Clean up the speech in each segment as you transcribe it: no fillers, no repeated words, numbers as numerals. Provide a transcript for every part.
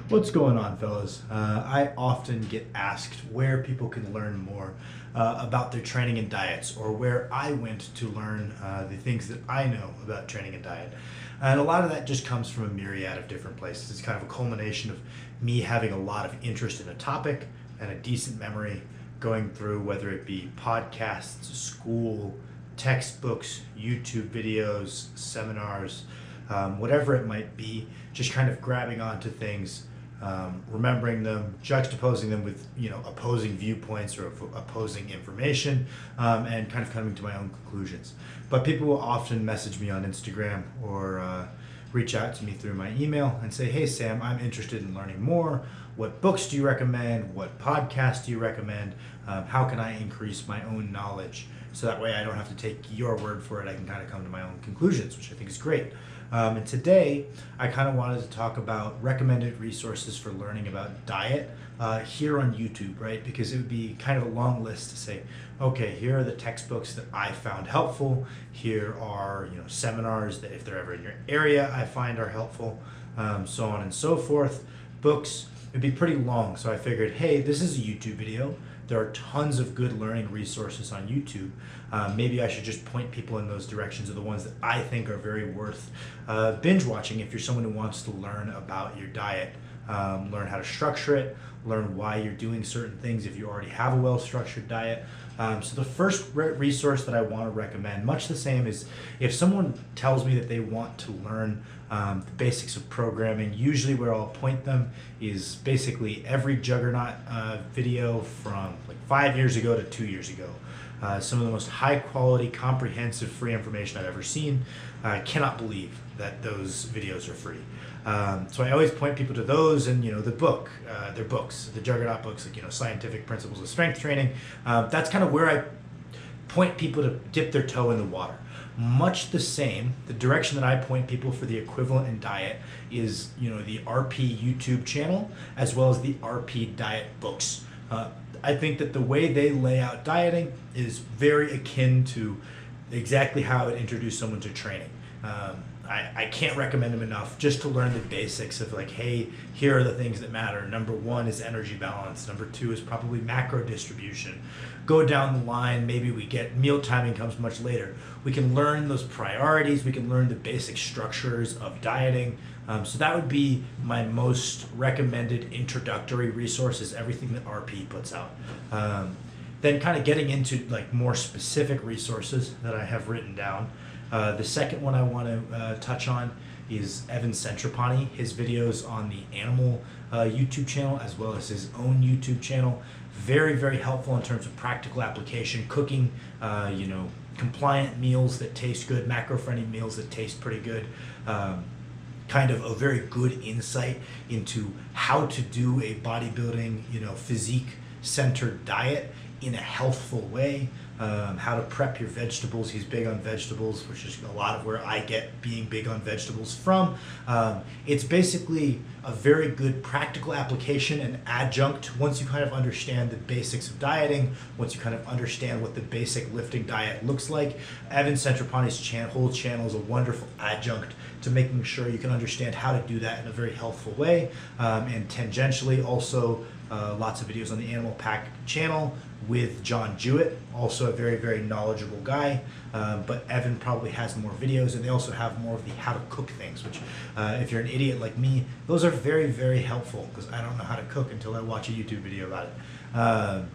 What's going on, fellas? I often get asked where people can learn more about their training and diets, or where I went to learn the things that I know about training and diet. And a lot of that just comes from a myriad of different places. It's kind of a culmination of me having a lot of interest in a topic and a decent memory, going through whether it be podcasts, school, textbooks, YouTube videos, seminars, whatever it might be, just kind of grabbing onto things, remembering them, juxtaposing them with opposing viewpoints or opposing information, and kind of coming to my own conclusions. But people will often message me on Instagram or reach out to me through my email and say, "Hey Sam, I'm interested in learning more. What books do you recommend? What podcasts do you recommend? How can I increase my own knowledge?" So that way I don't have to take your word for it. I can kind of come to my own conclusions, which I think is great. And today I kind of wanted to talk about recommended resources for learning about diet here on YouTube, right? Because it would be kind of a long list to say, okay, here are the textbooks that I found helpful. Here are seminars that if they're ever in your area I find are helpful, so on and so forth. Books, it'd be pretty long. So I figured, hey, this is a YouTube video. There are tons of good learning resources on YouTube. Maybe I should just point people in those directions of the ones that I think are very worth binge watching if you're someone who wants to learn about your diet, learn how to structure it, learn why you're doing certain things if you already have a well-structured diet. So the first resource that I want to recommend, much the same as if someone tells me that they want to learn the basics of programming, usually where I'll point them is basically every Juggernaut video from like 5 years ago to 2 years ago. Some of the most high quality, comprehensive, free information I've ever seen. I cannot believe that those videos are free. So I always point people to those, and the book, their books, the Juggernaut books, like Scientific Principles of Strength Training. That's kind of where I point people to dip their toe in the water. Much the same, the direction that I point people for the equivalent in diet is the RP YouTube channel as well as the RP diet books. I think that the way they lay out dieting is very akin to exactly how I would introduce someone to training. I can't recommend them enough just to learn the basics of like, hey, here are the things that matter. Number one is energy balance. Number two is probably macro distribution. Go down the line, maybe we get meal timing comes much later. We can learn those priorities. We can learn the basic structures of dieting. So that would be my most recommended introductory resource, is everything that RP puts out. Then kind of getting into like more specific resources that I have written down. The second one I want to touch on is Evan Centropani, his videos on the animal YouTube channel as well as his own YouTube channel. Very, very helpful in terms of practical application, cooking, compliant meals that taste good, macro-friendly meals that taste pretty good. Kind of a very good insight into how to do a bodybuilding, physique-centered diet in a healthful way. How to prep your vegetables. He's big on vegetables, which is a lot of where I get being big on vegetables from. It's basically a very good practical application and adjunct once you kind of understand the basics of dieting, once you kind of understand what the basic lifting diet looks like. Evan Centropani's whole channel is a wonderful adjunct to making sure you can understand how to do that in a very healthful way. And tangentially also lots of videos on the Animal Pack channel with John Jewett, also a very, very knowledgeable guy. But Evan probably has more videos, and they also have more of the how to cook things, which if you're an idiot like me, those are very, very helpful because I don't know how to cook until I watch a YouTube video about it.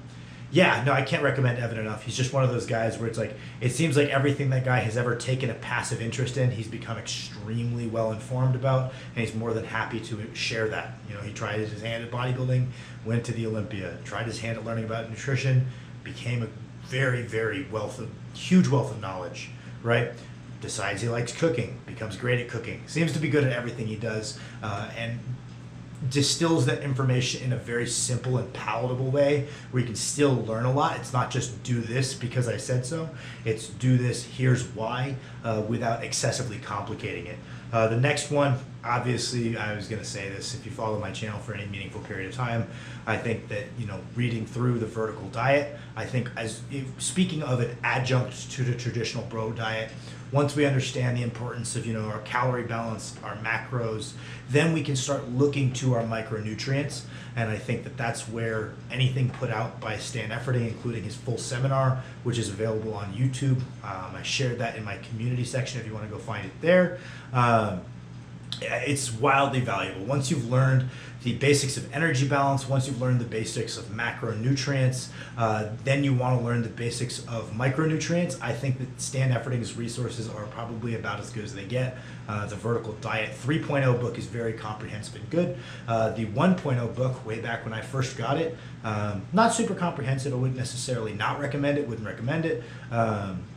I can't recommend Evan enough. He's just one of those guys where it's like, it seems like everything that guy has ever taken a passive interest in, he's become extremely well informed about, and he's more than happy to share that. He tried his hand at bodybuilding, went to the Olympia, tried his hand at learning about nutrition, became a very, very huge wealth of knowledge, right? Decides he likes cooking, becomes great at cooking, seems to be good at everything he does, and distills that information in a very simple and palatable way where you can still learn a lot. It's not just do this because I said so. It's do this, here's why, without excessively complicating it. The next one, obviously, I was going to say this, if you follow my channel for any meaningful period of time, I think that, reading through the Vertical Diet, I think speaking of an adjunct to the traditional bro diet, once we understand the importance of, our calorie balance, our macros, then we can start looking to our micronutrients. And I think that that's where anything put out by Stan Efforting, including his full seminar, which is available on YouTube. I shared that in my community section if you want to go find it there. It's wildly valuable. Once you've learned the basics of energy balance, once you've learned the basics of macronutrients, then you want to learn the basics of micronutrients. I think that Stan Efforting's resources are probably about as good as they get. The Vertical Diet 3.0 book is very comprehensive and good. The 1.0 book, way back when I first got it, not super comprehensive. I wouldn't necessarily not recommend it, wouldn't recommend it.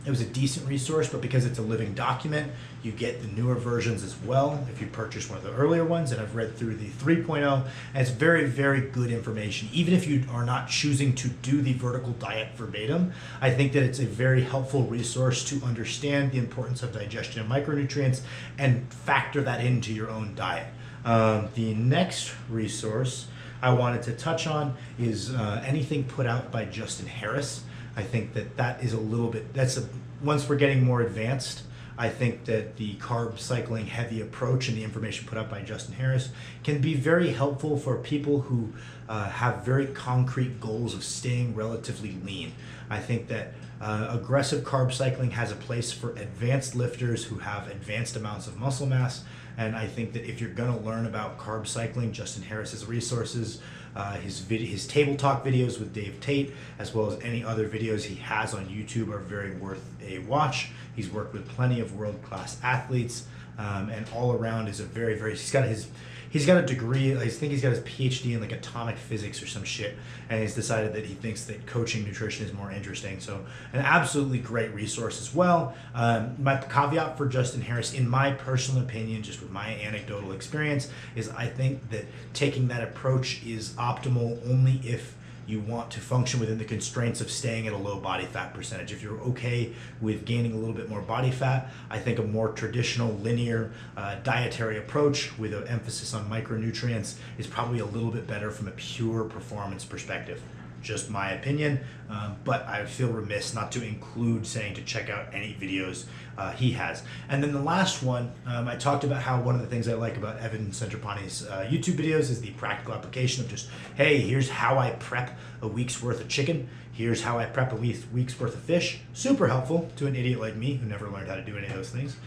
It was a decent resource, but because it's a living document, you get the newer versions as well if you purchase one of the earlier ones. And I've read through the 3.0, and it's very, very good information. Even if you are not choosing to do the Vertical Diet verbatim, I think that it's a very helpful resource to understand the importance of digestion and micronutrients and factor that into your own diet. The next resource I wanted to touch on is anything put out by Justin Harris. I think that is a little bit, once we're getting more advanced, I think that the carb cycling heavy approach and the information put out by Justin Harris can be very helpful for people who have very concrete goals of staying relatively lean. I think that aggressive carb cycling has a place for advanced lifters who have advanced amounts of muscle mass. And I think that if you're going to learn about carb cycling, Justin Harris's resources, his table talk videos with Dave Tate, as well as any other videos he has on YouTube, are very worth a watch. He's worked with plenty of world-class athletes, and all around is a very, very, he's got a degree, I think he's got his PhD in like atomic physics or some shit, and he's decided that he thinks that coaching nutrition is more interesting. So an absolutely great resource as well. My caveat for Justin Harris, in my personal opinion, just with my anecdotal experience, is I think that taking that approach is optimal only if you want to function within the constraints of staying at a low body fat percentage. If you're okay with gaining a little bit more body fat, I think a more traditional linear dietary approach with an emphasis on micronutrients is probably a little bit better from a pure performance perspective. Just my opinion, but I feel remiss not to include saying to check out any videos he has. And then the last one, I talked about how one of the things I like about Evan Centropani's YouTube videos is the practical application of just, hey, here's how I prep a week's worth of chicken. Here's how I prep a week's worth of fish. Super helpful to an idiot like me who never learned how to do any of those things.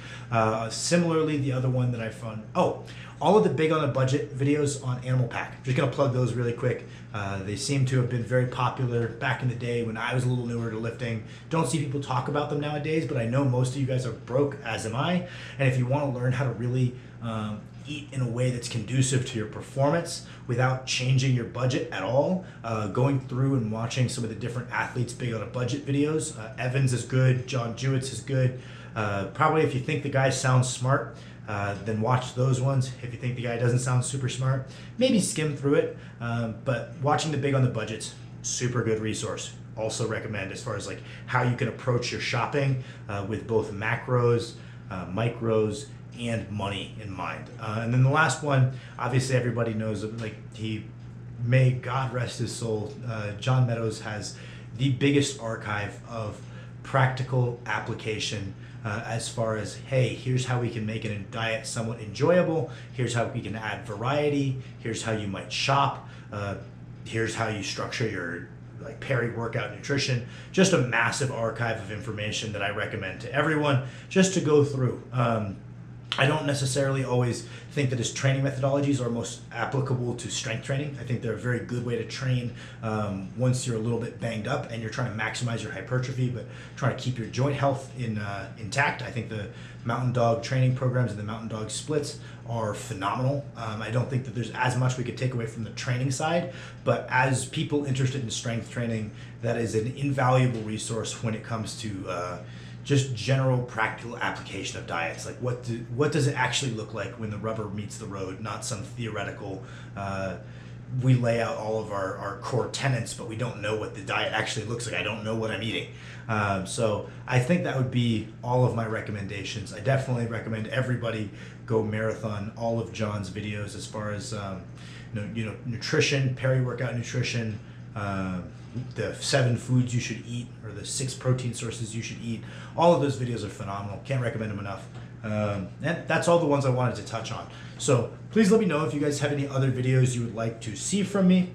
Similarly, the other one that I found, all of the Big on a Budget videos on Animal Pack. I'm just going to plug those really quick. They seem to have been very popular back in the day when I was a little newer to lifting. Don't see people talk about them nowadays, but I know most of you guys are broke, as am I. And if you want to learn how to really eat in a way that's conducive to your performance without changing your budget at all, going through and watching some of the different athletes Big on a Budget videos. Evans is good, John Jewett's is good. Probably if you think the guy sounds smart, then watch those ones. If you think the guy doesn't sound super smart, maybe skim through it. But watching the Big on the Budgets, super good resource. Also recommend as far as like how you can approach your shopping with both macros, micros, and money in mind. And then the last one, obviously everybody knows, like may God rest his soul, John Meadows has the biggest archive of practical application as far as, hey, here's how we can make a diet somewhat enjoyable. Here's how we can add variety. Here's how you might shop. Here's how you structure your like peri-workout nutrition. Just a massive archive of information that I recommend to everyone just to go through. I don't necessarily always think that his training methodologies are most applicable to strength training. I think they're a very good way to train once you're a little bit banged up and you're trying to maximize your hypertrophy, but trying to keep your joint health intact. I think the Mountain Dog training programs and the Mountain Dog splits are phenomenal. I don't think that there's as much we could take away from the training side, but as people interested in strength training, that is an invaluable resource when it comes to just general practical application of diets. Like what does it actually look like when the rubber meets the road, not some theoretical, we lay out all of our core tenets, but we don't know what the diet actually looks like. I don't know what I'm eating. So I think that would be all of my recommendations. I definitely recommend everybody go marathon all of John's videos as far as nutrition, peri-workout nutrition, the 7 foods you should eat, or the 6 protein sources you should eat. All of those videos are phenomenal. Can't recommend them enough. And that's all the ones I wanted to touch on. So please let me know if you guys have any other videos you would like to see from me.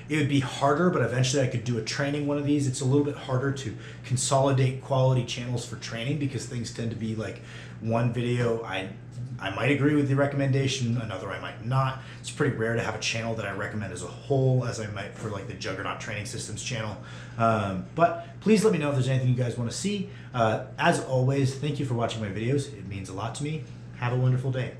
It would be harder, but eventually I could do a training one of these. It's a little bit harder to consolidate quality channels for training because things tend to be like one video I might agree with the recommendation, another I might not. It's pretty rare to have a channel that I recommend as a whole, as I might for like the Juggernaut Training Systems channel. But please let me know if there's anything you guys want to see. As always, thank you for watching my videos. It means a lot to me. Have a wonderful day.